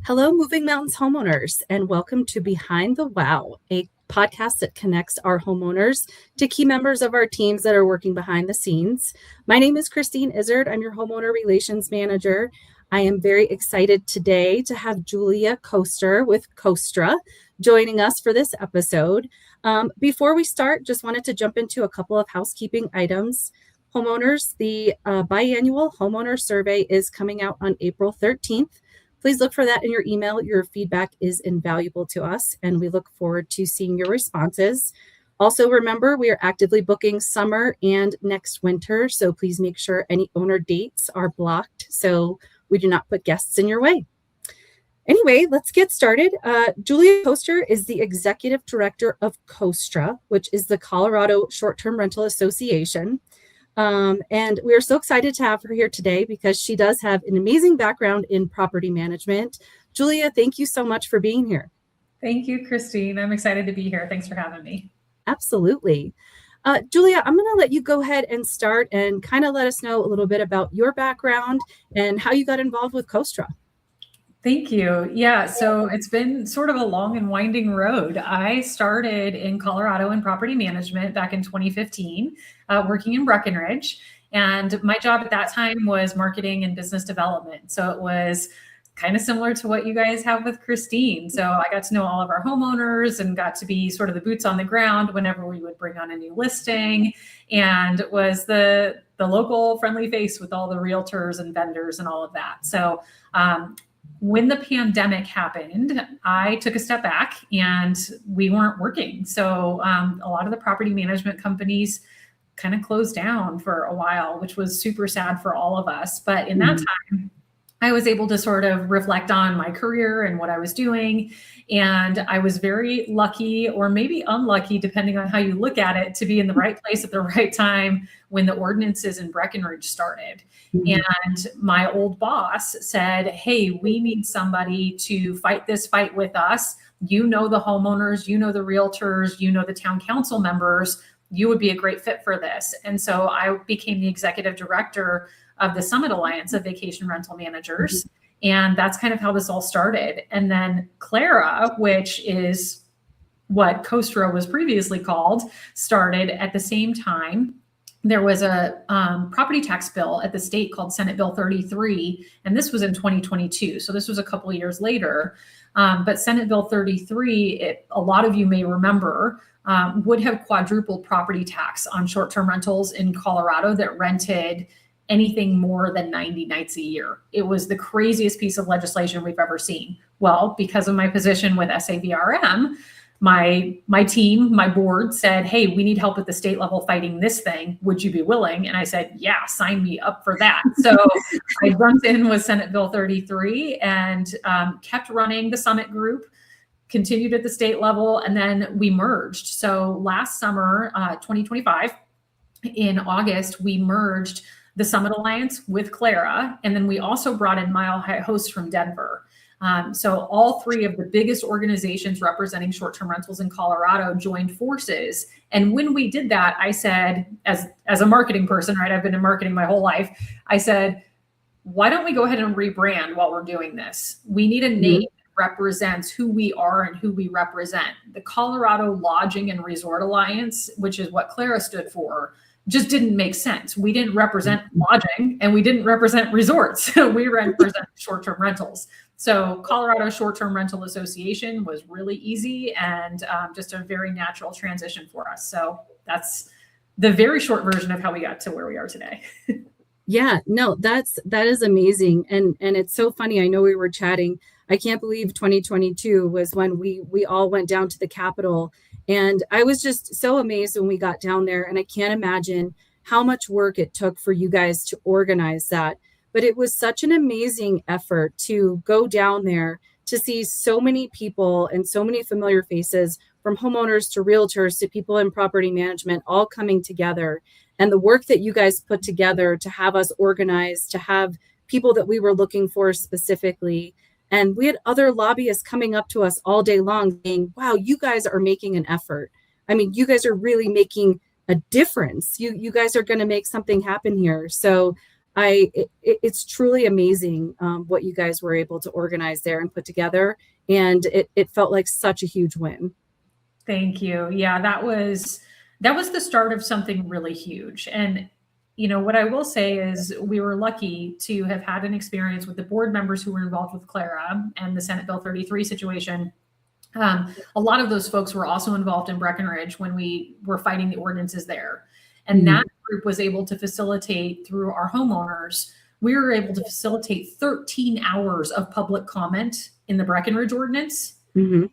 Hello, Moving Mountains homeowners, and welcome to Behind the Wow, a podcast that connects our homeowners to key members of our teams that are working behind the scenes. My name is Christine Izard. I'm your homeowner relations manager. I am very excited today to have Julia Koster with COSTRA joining us for this episode. Before we start, just wanted to jump into a couple of housekeeping items. Homeowners, the biannual homeowner survey is coming out on April 13th. Please look for that in your email. Your feedback is invaluable to us, and we look forward to seeing your responses. Also, remember, we are actively booking summer and next winter, so please make sure any owner dates are blocked so we do not put guests in your way. Anyway, let's get started. Julia Koster is the Executive Director of COSTRA, which is the Colorado Short-Term Rental Association. And we are so excited to have her here today because she does have an amazing background in property management. Julia, thank you so much for being here. Thank you, Christine. I'm excited to be here. Thanks for having me. Absolutely. Julia, I'm going to let you go ahead and start and kind of let us know a little bit about your background and how you got involved with COSTRA. Thank you. Yeah, so it's been sort of a long and winding road. I started in Colorado in property management back in 2015, working in Breckenridge. And my job at that time was marketing and business development. So it was kind of similar to what you guys have with Christine. So I got to know all of our homeowners and got to be sort of the boots on the ground whenever we would bring on a new listing, and was the local friendly face with all the realtors and vendors and all of that. So when the pandemic happened, I took a step back and we weren't working. So a lot of the property management companies kind of closed down for a while, which was super sad for all of us. But in that time, I was able to sort of reflect on my career and what I was doing. And I was very lucky, or maybe unlucky, depending on how you look at it, to be in the right place at the right time when the ordinances in Breckenridge started. And my old boss said, hey, we need somebody to fight this fight with us. You know the homeowners, you know the realtors, you know the town council members. You would be a great fit for this. And so I became the executive director of the Summit Alliance of Vacation Rental Managers. And that's kind of how this all started. And then Clara, which is what COSTRA was previously called, started at the same time. There was a property tax bill at the state called Senate Bill 33, and this was in 2022. So this was a couple of years later. But Senate Bill 33, a lot of you may remember, would have quadrupled property tax on short-term rentals in Colorado that rented anything more than 90 nights a year. It was the craziest piece of legislation we've ever seen. Well, because of my position with SAVRM, my team, my board said, hey, we need help at the state level fighting this thing. Would you be willing? And I said, yeah, sign me up for that. So I jumped in with Senate Bill 33 and kept running the Summit group, continued at the state level, and then we merged. So last summer, 2025, in August, we merged the Summit Alliance with Clara, and then we also brought in Mile High Hosts from Denver. So all three of the biggest organizations representing short-term rentals in Colorado joined forces. And when we did that, I said, as a marketing person, right, I've been in marketing my whole life, I said, why don't we go ahead and rebrand while we're doing this? We need a name that represents who we are and who we represent. The Colorado Lodging and Resort Alliance, which is what Clara stood for, just didn't make sense. We didn't represent lodging and we didn't represent resorts. We represent short-term rentals. So Colorado Short-Term Rental Association was really easy and just a very natural transition for us. So that's the very short version of how we got to where we are today. Yeah, no, that is amazing. And it's so funny. I know we were chatting. I can't believe 2022 was when we all went down to the Capitol. And I was just so amazed when we got down there. And I can't imagine how much work it took for you guys to organize that. But it was such an amazing effort to go down there to see so many people and so many familiar faces, from homeowners to realtors to people in property management, all coming together. And the work that you guys put together to have us organized, to have people that we were looking for specifically. And we had other lobbyists coming up to us all day long saying, wow, you guys are making an effort. I mean, you guys are really making a difference. You guys are going to make something happen here. So It's truly amazing what you guys were able to organize there and put together. And it felt like such a huge win. Thank you. Yeah, that was the start of something really huge. And what I will say is we were lucky to have had an experience with the board members who were involved with Clara and the Senate Bill 33 situation. A lot of those folks were also involved in Breckenridge when we were fighting the ordinances there. And that group was able to facilitate through our homeowners. We were able to facilitate 13 hours of public comment in the Breckenridge ordinance. Mm-hmm.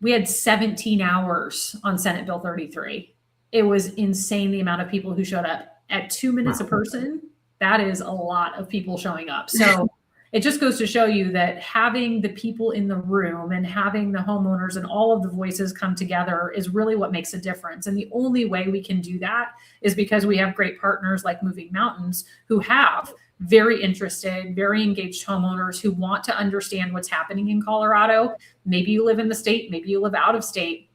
We had 17 hours on Senate Bill 33. It was insane the amount of people who showed up at 2 minutes a person. That is a lot of people showing up. So it just goes to show you that having the people in the room and having the homeowners and all of the voices come together is really what makes a difference. And the only way we can do that is because we have great partners like Moving Mountains who have very interested, very engaged homeowners who want to understand what's happening in Colorado. Maybe you live in the state, maybe you live out of state,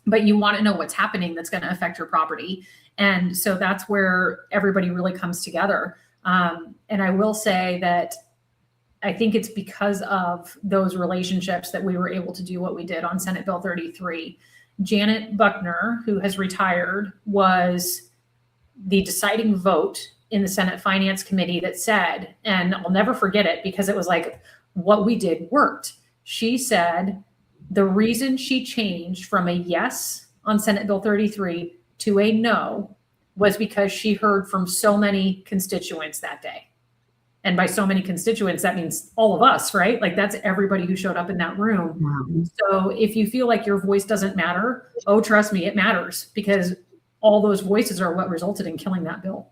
but you want to know what's happening that's going to affect your property. And so that's where everybody really comes together. And I will say that I think it's because of those relationships that we were able to do what we did on Senate Bill 33. Janet Buckner, who has retired, was the deciding vote in the Senate Finance Committee that said, and I'll never forget it because it was like what we did worked. She said the reason she changed from a yes on Senate Bill 33 to a no was because she heard from so many constituents that day. And by so many constituents, that means all of us, right? Like that's everybody who showed up in that room. Wow. So if you feel like your voice doesn't matter, oh, trust me, it matters because all those voices are what resulted in killing that bill.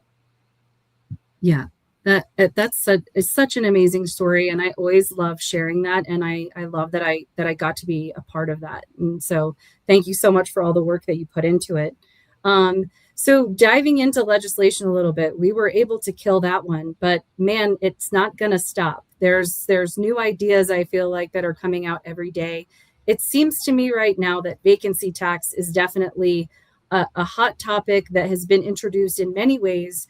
Yeah, that's such an amazing story, and I always love sharing that, and I love that I got to be a part of that. And so thank you so much for all the work that you put into it. So diving into legislation a little bit, we were able to kill that one, but man, it's not going to stop. There's new ideas I feel like that are coming out every day. It seems to me right now that vacancy tax is definitely a hot topic that has been introduced in many ways.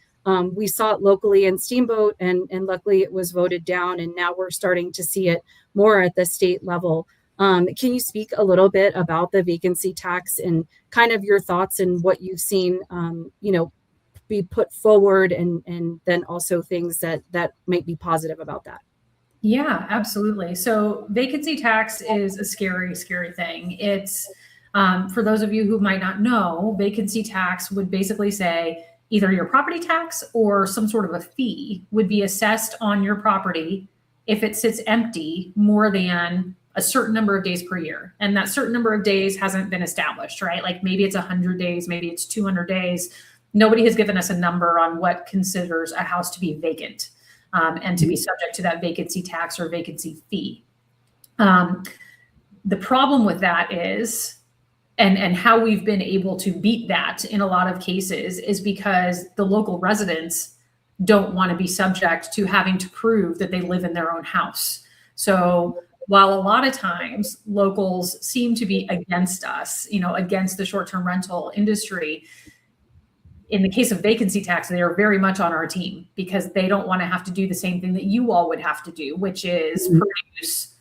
We saw it locally in Steamboat, and luckily it was voted down, and now we're starting to see it more at the state level. Can you speak a little bit about the vacancy tax and kind of your thoughts and what you've seen, be put forward, and then also things that might be positive about that? Yeah, absolutely. So vacancy tax is a scary, scary thing. It's for those of you who might not know, vacancy tax would basically say either your property tax or some sort of a fee would be assessed on your property if it sits empty more than a certain number of days per year. And that certain number of days hasn't been established, right? Like maybe it's 100 days, maybe it's 200 days. Nobody has given us a number on what considers a house to be vacant and to be subject to that vacancy tax or vacancy fee. The problem with that is, and how we've been able to beat that in a lot of cases is because the local residents don't want to be subject to having to prove that they live in their own house. So while a lot of times locals seem to be against us, against the short-term rental industry, in the case of vacancy tax, they are very much on our team because they don't want to have to do the same thing that you all would have to do, which is produce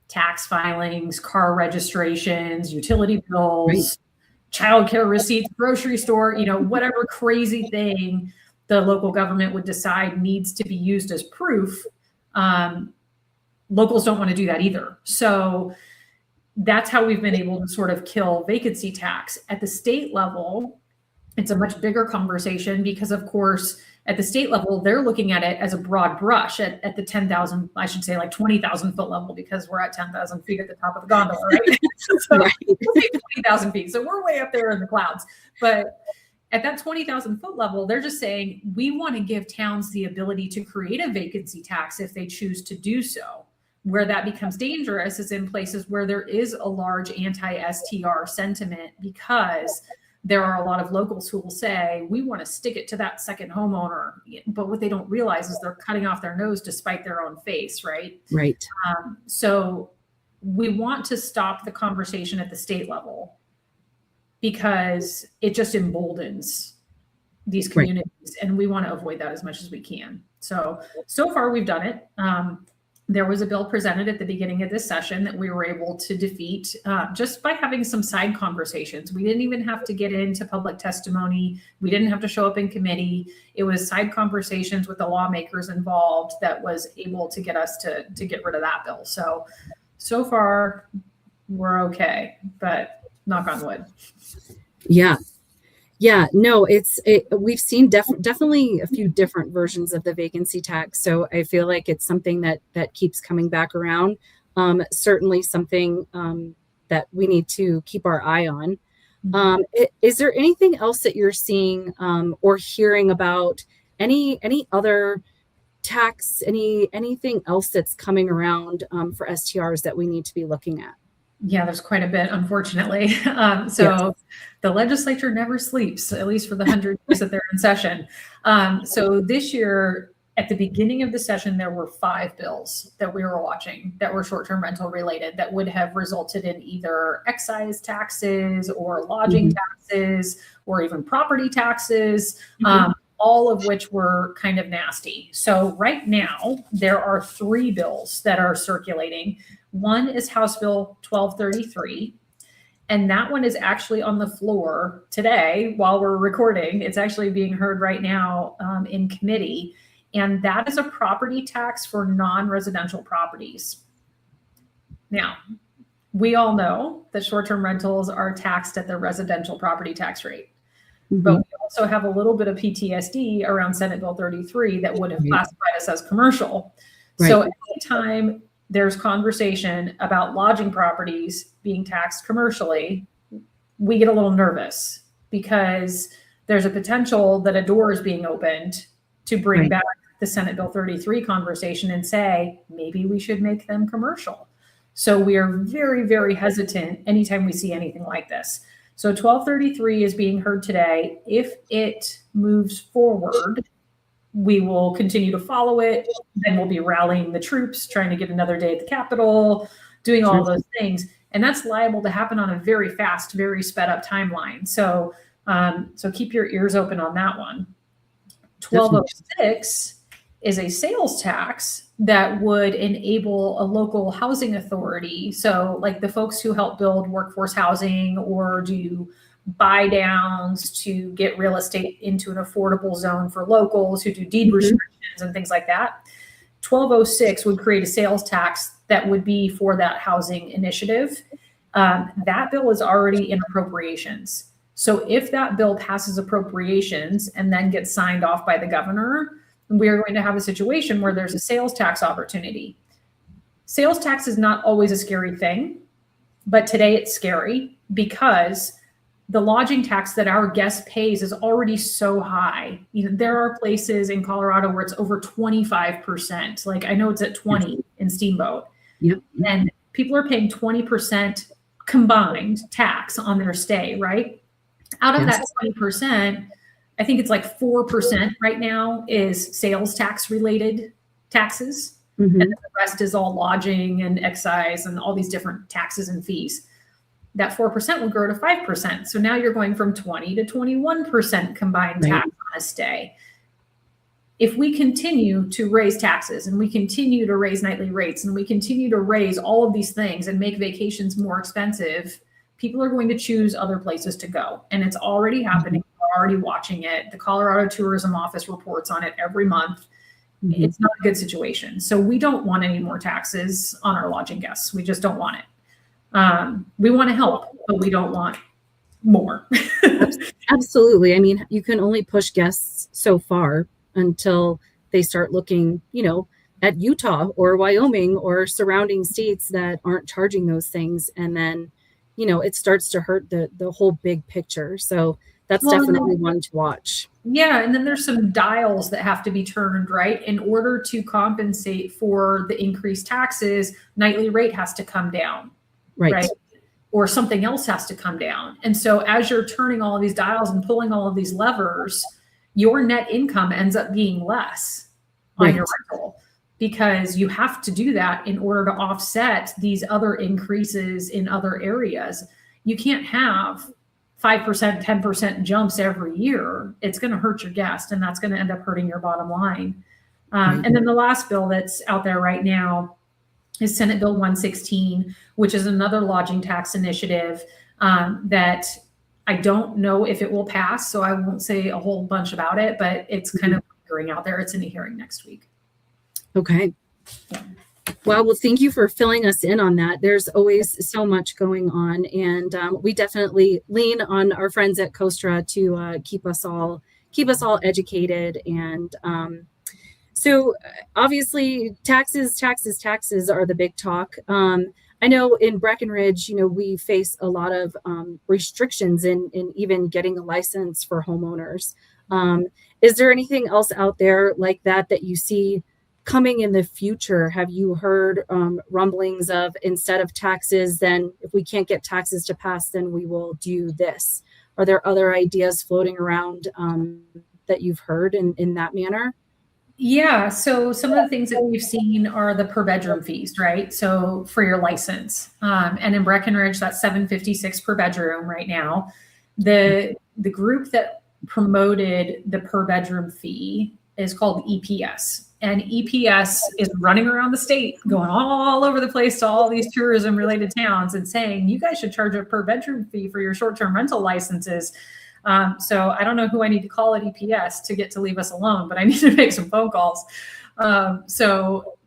tax filings, car registrations, utility bills, childcare receipts, grocery store, whatever crazy thing the local government would decide needs to be used as proof. Locals don't want to do that either. So that's how we've been able to sort of kill vacancy tax. At the state level, it's a much bigger conversation because, of course, at the state level, they're looking at it as a broad brush at the 10,000, I should say like 20,000 foot level because we're at 10,000 feet at the top of the gondola, right? So we'll say 20,000 feet. So we're way up there in the clouds. But at that 20,000 foot level, they're just saying, we want to give towns the ability to create a vacancy tax if they choose to do so. Where that becomes dangerous is in places where there is a large anti-STR sentiment because there are a lot of locals who will say, we want to stick it to that second homeowner. But what they don't realize is they're cutting off their nose to spite their own face, right? Right. So we want to stop the conversation at the state level because it just emboldens these communities, and we want to avoid that as much as we can. So far we've done it. There was a bill presented at the beginning of this session that we were able to defeat just by having some side conversations. We didn't even have to get into public testimony. We didn't have to show up in committee. It was side conversations with the lawmakers involved that was able to get us to get rid of that bill. So far we're okay, but knock on wood. Yeah, no, we've seen definitely a few different versions of the vacancy tax. So I feel like it's something that keeps coming back around. Certainly something that we need to keep our eye on. Is there anything else that you're seeing or hearing about? Any other tax? Anything else that's coming around for STRs that we need to be looking at? Yeah, there's quite a bit, unfortunately. Yes. The legislature never sleeps, at least for the 100 years that they're in session. So this year, at the beginning of the session, there were 5 bills that we were watching that were short-term rental related that would have resulted in either excise taxes or lodging taxes or even property taxes, all of which were kind of nasty. So right now, there are 3 bills that are circulating. One is House Bill 1233, and that one is actually on the floor today while we're recording. It's actually being heard right now in committee, and that is a property tax for non-residential properties. Now, we all know that short-term rentals are taxed at the residential property tax rate, but we also have a little bit of PTSD around Senate Bill 33 that would have classified us as commercial. So anytime there's conversation about lodging properties being taxed commercially, we get a little nervous because there's a potential that a door is being opened to bring back the Senate Bill 33 conversation and say, maybe we should make them commercial. So we are very, very hesitant anytime we see anything like this. So 1233 is being heard today. If it moves forward, we will continue to follow it. Then we'll be rallying the troops, trying to get another day at the Capitol, doing all those things. And that's liable to happen on a very fast, very sped up timeline. So keep your ears open on that one. 1206 is a sales tax that would enable a local housing authority. So like the folks who help build workforce housing or do buy downs to get real estate into an affordable zone for locals who do deed restrictions and things like that. 1206 would create a sales tax that would be for that housing initiative. That bill is already in appropriations. So if that bill passes appropriations and then gets signed off by the governor, we are going to have a situation where there's a sales tax opportunity. Sales tax is not always a scary thing, but today it's scary because the lodging tax that our guest pays is already so high. There are places in Colorado where it's over 25%. Like I know it's at 20 in Steamboat. And people are paying 20% combined tax on their stay, right? Out of that 20%, I think it's like 4% right now is sales tax related taxes. And then the rest is all lodging and excise and all these different taxes and fees. That 4% will grow to 5%. So now you're going from 20 to 21% combined tax on a stay. If we continue to raise taxes and we continue to raise nightly rates and we continue to raise all of these things and make vacations more expensive, people are going to choose other places to go. And it's already happening. We're already watching it. The Colorado Tourism Office reports on it every month. It's not a good situation. So we don't want any more taxes on our lodging guests. We just don't want it. We want to help, but we don't want more. Absolutely. I mean, you can only push guests so far until they start looking, at Utah or Wyoming or surrounding states that aren't charging those things. And then, it starts to hurt the whole big picture. So that's definitely one to watch. Yeah. And then there's some dials that have to be turned, right? In order to compensate for the increased taxes, nightly rate has to come down. Right. Or something else has to come down. And so as you're turning all of these dials and pulling all of these levers, your net income ends up being less on your rental because you have to do that in order to offset these other increases in other areas. You can't have 5%, 10% jumps every year, it's going to hurt your guest, and that's going to end up hurting your bottom line. And then the last bill that's out there right now is Senate Bill 116, which is another lodging tax initiative that I don't know if it will pass, so I won't say a whole bunch about it, but it's kind of lingering out there. It's in a hearing next week. Okay. Yeah. Well, thank you for filling us in on that. There's always so much going on, and we definitely lean on our friends at COSTRA to keep us all educated. And so obviously taxes are the big talk. I know in Breckenridge, we face a lot of restrictions in even getting a license for homeowners. Is there anything else out there like that you see coming in the future? Have you heard rumblings of, instead of taxes, then if we can't get taxes to pass, then we will do this? Are there other ideas floating around that you've heard in that manner? Yeah, so some of the things that we've seen are the per bedroom fees, right? So for your license, and in Breckenridge, that's $756 per bedroom right now. The group that promoted the per bedroom fee is called EPS. And EPS is running around the state, going all over the place to all these tourism related towns and saying, you guys should charge a per bedroom fee for your short-term rental licenses. So I don't know who I need to call at EPS to get to leave us alone, but I need to make some phone calls. So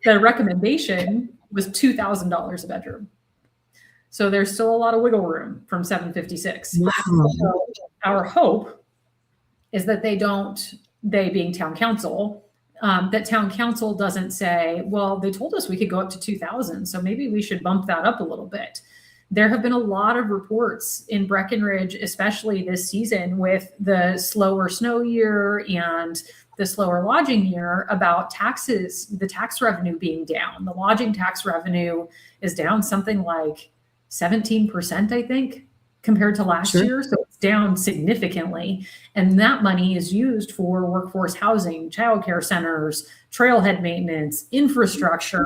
the recommendation was $2,000 a bedroom. So there's still a lot of wiggle room from $756. Wow. So our hope is that they being town council, that town council doesn't say, well, they told us we could go up to 2,000, so maybe we should bump that up a little bit. There have been a lot of reports in Breckenridge, especially this season with the slower snow year and the slower lodging year, about taxes, the tax revenue being down. The lodging tax revenue is down something like 17%, I think, compared to last year. So it's down significantly. And that money is used for workforce housing, childcare centers, trailhead maintenance, infrastructure,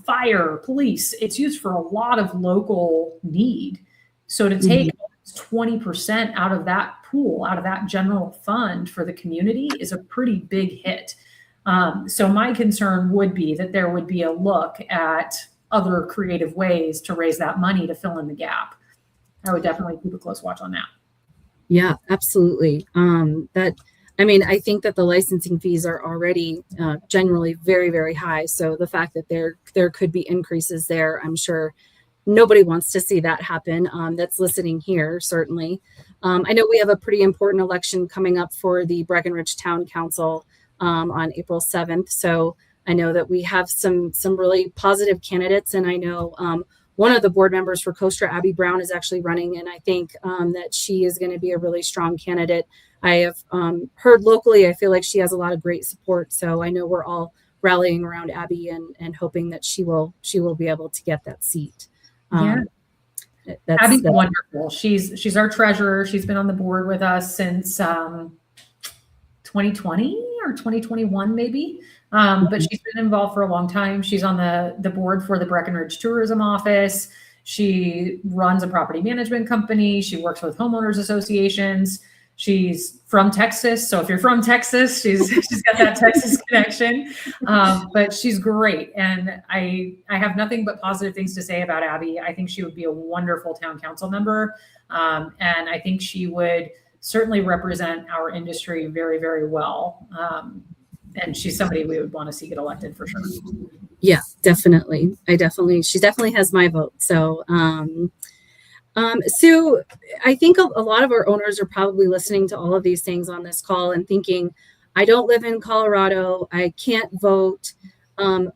fire, police. It's used for a lot of local need. So to take 20% out of that pool, out of that general fund for the community, is a pretty big hit. So my concern would be that there would be a look at other creative ways to raise that money to fill in the gap. I would definitely keep a close watch on that. Yeah, absolutely. I think that the licensing fees are already generally very, very high. So the fact that there could be increases there, I'm sure nobody wants to see that happen. That's listening here, certainly. I know we have a pretty important election coming up for the Breckenridge Town Council on April 7th. So I know that we have some really positive candidates, and I know one of the board members for COSTRA, Abby Brown, is actually running, and I think that she is going to be a really strong candidate. I have heard locally, I feel like she has a lot of great support. So I know we're all rallying around Abby and hoping that she will be able to get that seat. Abby's wonderful. She's our treasurer. She's been on the board with us since 2020 or 2021, maybe. But she's been involved for a long time. She's on the board for the Breckenridge Tourism Office. She runs a property management company. She works with homeowners associations. She's from Texas. So if you're from Texas, she's got that Texas connection. But she's great. And I have nothing but positive things to say about Abby. I think she would be a wonderful town council member. And I think she would certainly represent our industry very, very well. And she's somebody we would want to see get elected for sure. Yeah, definitely. She definitely has my vote. So, so I think a lot of our owners are probably listening to all of these things on this call and thinking, I don't live in Colorado. I can't vote.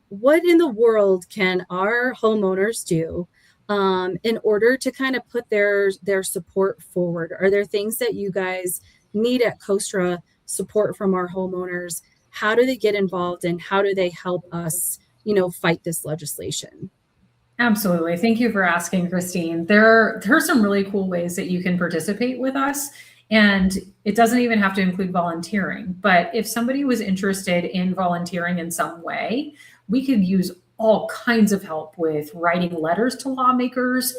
What in the world can our homeowners do in order to kind of put their support forward? Are there things that you guys need at COSTRA, support from our homeowners? How do they get involved, and how do they help us, fight this legislation? Absolutely. Thank you for asking, Christine. There are some really cool ways that you can participate with us. And it doesn't even have to include volunteering. But if somebody was interested in volunteering in some way, we could use all kinds of help with writing letters to lawmakers,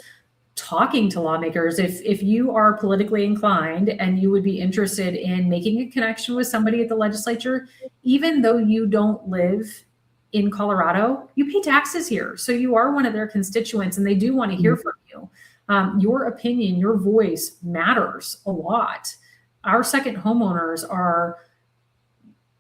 talking to lawmakers. If you are politically inclined and you would be interested in making a connection with somebody at the legislature, even though you don't live in Colorado, you pay taxes here. So you are one of their constituents and they do want to hear from you. Your opinion, your voice matters a lot. Our second homeowners are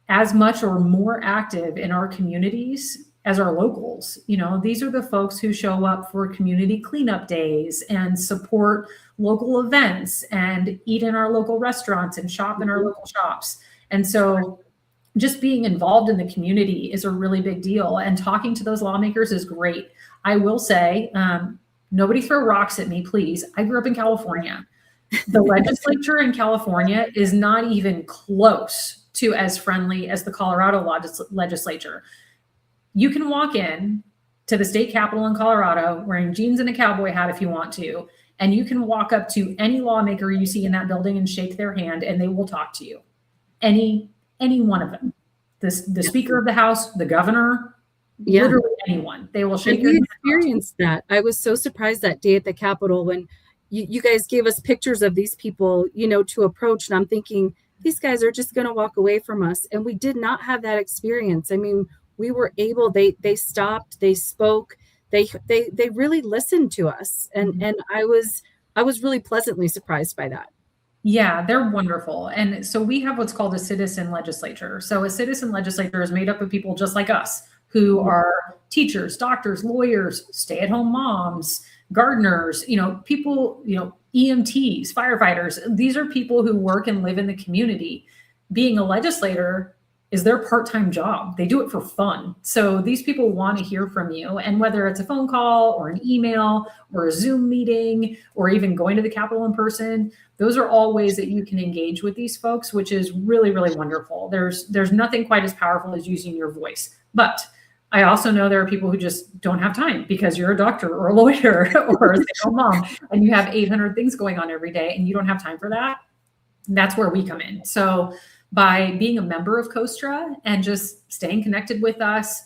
as much or more active in our communities as our locals. These are the folks who show up for community cleanup days and support local events and eat in our local restaurants and shop in our local shops. And so just being involved in the community is a really big deal. And talking to those lawmakers is great. I will say, nobody throw rocks at me, please. I grew up in California. The legislature in California is not even close to as friendly as the Colorado legislature. You can walk in to the state capitol in Colorado wearing jeans and a cowboy hat if you want to, and you can walk up to any lawmaker you see in that building and shake their hand, and they will talk to you. Any one of them. The Speaker of the House, the governor, literally anyone. They will shake your hand. We experienced that. I was so surprised that day at the Capitol when you guys gave us pictures of these people, to approach, and I'm thinking, these guys are just going to walk away from us. And we did not have that experience. I mean, we were able, they stopped, they spoke, they really listened to us. And I was really pleasantly surprised by that. Yeah, they're wonderful. And so we have what's called a citizen legislature. So a citizen legislature is made up of people just like us who are teachers, doctors, lawyers, stay-at-home moms, gardeners, people, EMTs, firefighters. These are people who work and live in the community. Being a legislator is their part-time job. They do it for fun. So these people want to hear from you. And whether it's a phone call or an email or a Zoom meeting or even going to the Capitol in person, those are all ways that you can engage with these folks, which is really, really wonderful. There's nothing quite as powerful as using your voice. But I also know there are people who just don't have time because you're a doctor or a lawyer or a stay-at-home mom and you have 800 things going on every day and you don't have time for that. That's where we come in. So by being a member of COSTRA and just staying connected with us,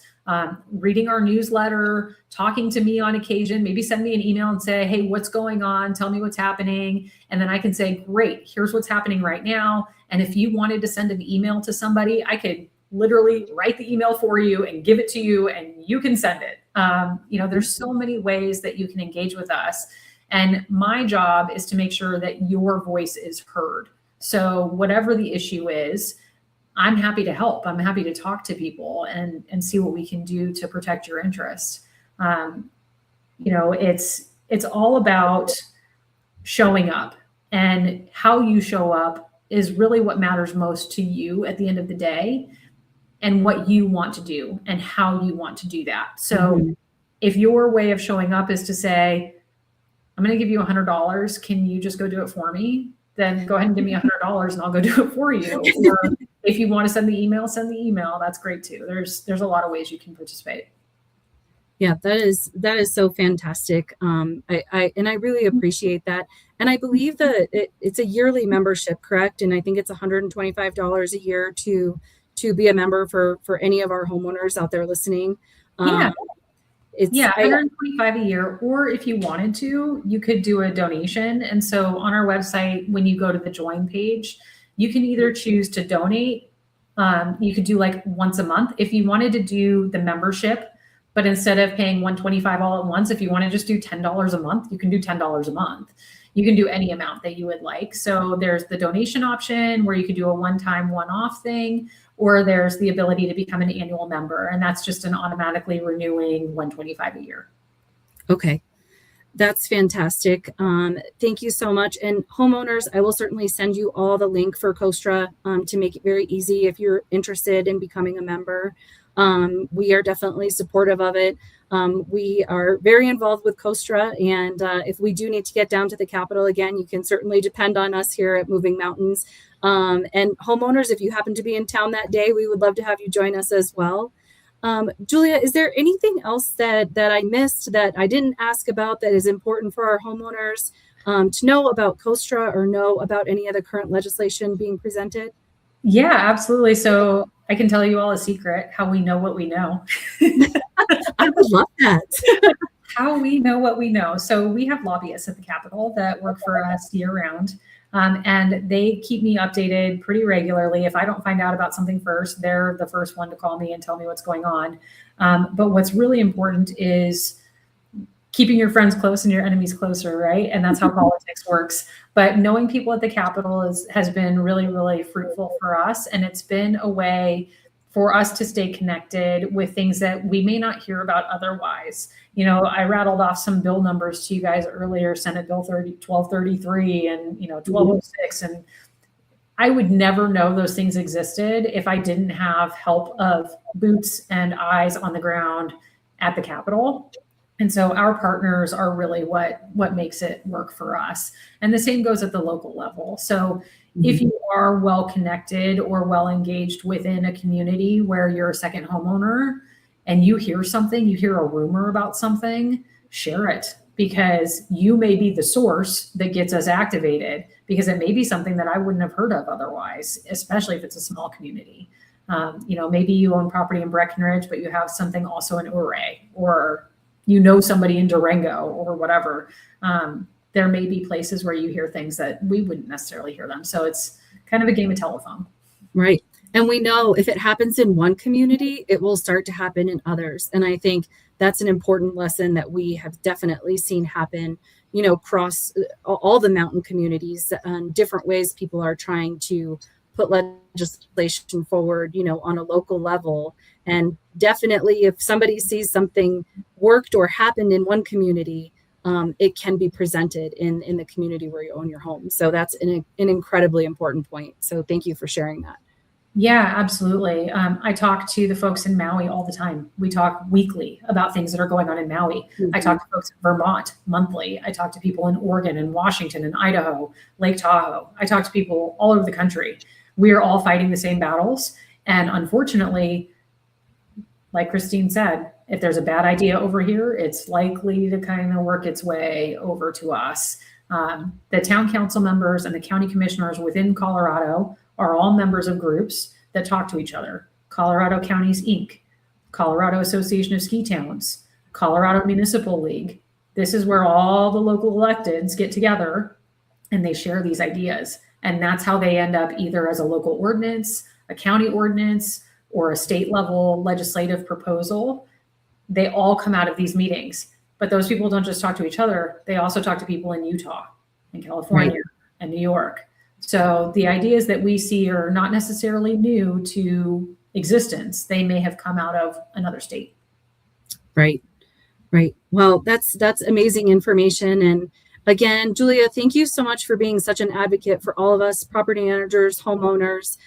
reading our newsletter, talking to me on occasion, maybe send me an email and say, hey, what's going on? Tell me what's happening. And then I can say, great, here's what's happening right now. And if you wanted to send an email to somebody, I could literally write the email for you and give it to you and you can send it. There's so many ways that you can engage with us. And my job is to make sure that your voice is heard. So whatever the issue is, I'm happy to help. I'm happy to talk to people and see what we can do to protect your interests. It's all about showing up, and how you show up is really what matters most to you at the end of the day, and what you want to do and how you want to do that. So if your way of showing up is to say, I'm going to give you $100, can you just go do it for me? Then go ahead and give me $100 and I'll go do it for you. Or if you want to send the email, send the email. That's great too. There's a lot of ways you can participate. Yeah, that is so fantastic. I really appreciate that. And I believe that it's a yearly membership, correct? And I think it's $125 a year to be a member for any of our homeowners out there listening. It's $125 a year, or if you wanted to, you could do a donation. And so on our website, when you go to the join page, you can either choose to donate. You could do like once a month. If you wanted to do the membership, but instead of paying $125 all at once, if you want to just do $10 a month, you can do $10 a month. You can do any amount that you would like. So there's the donation option where you could do a one-time, one-off thing, or there's the ability to become an annual member. And that's just an automatically renewing $125 a year. Okay. That's fantastic. Thank you so much. And homeowners, I will certainly send you all the link for COSTRA to make it very easy if you're interested in becoming a member. We are definitely supportive of it. We are very involved with COSTRA, and if we do need to get down to the Capitol again, you can certainly depend on us here at Moving Mountains. And homeowners, if you happen to be in town that day, we would love to have you join us as well. Julia, is there anything else that I missed that I didn't ask about that is important for our homeowners to know about COSTRA or know about any of the current legislation being presented? Yeah, absolutely. So I can tell you all a secret, how we know what we know. I would love that. how we know what we know. So we have lobbyists at the Capitol that work for us year round. And they keep me updated pretty regularly. If I don't find out about something first, they're the first one to call me and tell me what's going on. But what's really important is keeping your friends close and your enemies closer, right? And that's how politics works. But knowing people at the Capitol has been really, really fruitful for us. And it's been a way for us to stay connected with things that we may not hear about otherwise. You know, I rattled off some bill numbers to you guys earlier, Senate Bill 1233 and, 1206. And I would never know those things existed if I didn't have help of boots and eyes on the ground at the Capitol. And so our partners are really what makes it work for us. And the same goes at the local level. So if you are well connected or well engaged within a community where you're a second homeowner and you hear something, you hear a rumor about something, share it, because you may be the source that gets us activated, because it may be something that I wouldn't have heard of otherwise, especially if it's a small community. Maybe you own property in Breckenridge, but you have something also in Ouray, or somebody in Durango or whatever. There may be places where you hear things that we wouldn't necessarily hear them. So it's kind of a game of telephone. Right. And we know if it happens in one community, it will start to happen in others. And I think that's an important lesson that we have definitely seen happen, across all the mountain communities, different ways people are trying to put legislation forward, on a local level. And definitely if somebody sees something worked or happened in one community, it can be presented in the community where you own your home. So that's an incredibly important point. So thank you for sharing that. Yeah, absolutely. I talk to the folks in Maui all the time. We talk weekly about things that are going on in Maui. I talk to folks in Vermont monthly. I talk to people in Oregon and Washington and Idaho, Lake Tahoe. I talk to people all over the country. We are all fighting the same battles. And unfortunately, like Christine said, if there's a bad idea over here, it's likely to kind of work its way over to us. The town council members and the county commissioners within Colorado are all members of groups that talk to each other. Colorado Counties, Inc., Colorado Association of Ski Towns, Colorado Municipal League. This is where all the local electeds get together and they share these ideas. And that's how they end up either as a local ordinance, a county ordinance, or a state level legislative proposal. They all come out of these meetings. But those people don't just talk to each other. They also talk to people in Utah, in California, and New York. So the ideas that we see are not necessarily new to existence. They may have come out of another state. Right. Well, that's amazing information. And again, Julia, thank you so much for being such an advocate for all of us property managers, homeowners.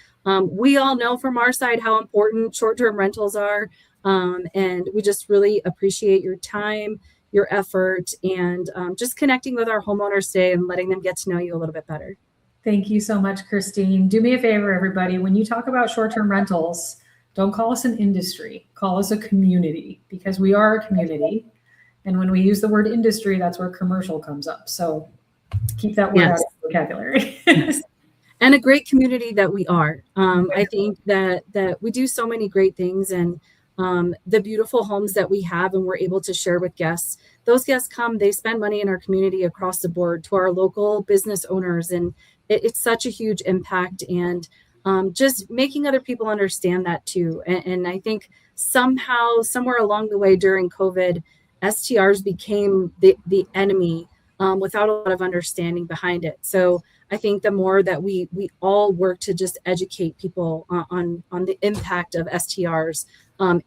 We all know from our side how important short-term rentals are. And we just really appreciate your time, your effort, and just connecting with our homeowners today and letting them get to know you a little bit better. Thank you so much, Christine. Do me a favor, everybody. When you talk about short-term rentals, don't call us an industry. Call us a community, because we are a community. And when we use the word industry, that's where commercial comes up. So keep that word out of the vocabulary. And a great community that we are. I think that we do so many great things, and the beautiful homes that we have and we're able to share with guests. Those guests come, they spend money in our community across the board, to our local business owners. And it's such a huge impact, and just making other people understand that too. And I think somehow, somewhere along the way during COVID, STRs became the enemy without a lot of understanding behind it. So I think the more that we all work to just educate people on the impact of STRs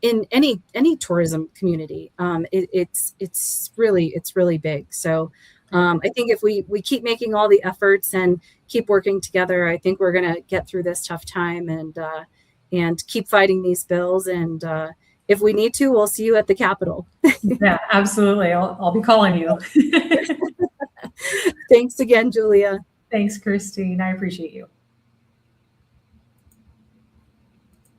in any tourism community, it's really big. So I think if we keep making all the efforts and keep working together, I think we're going to get through this tough time and keep fighting these bills. And if we need to, we'll see you at the Capitol. Yeah, absolutely. I'll be calling you. Thanks again, Julia. Thanks, Christine. I appreciate you.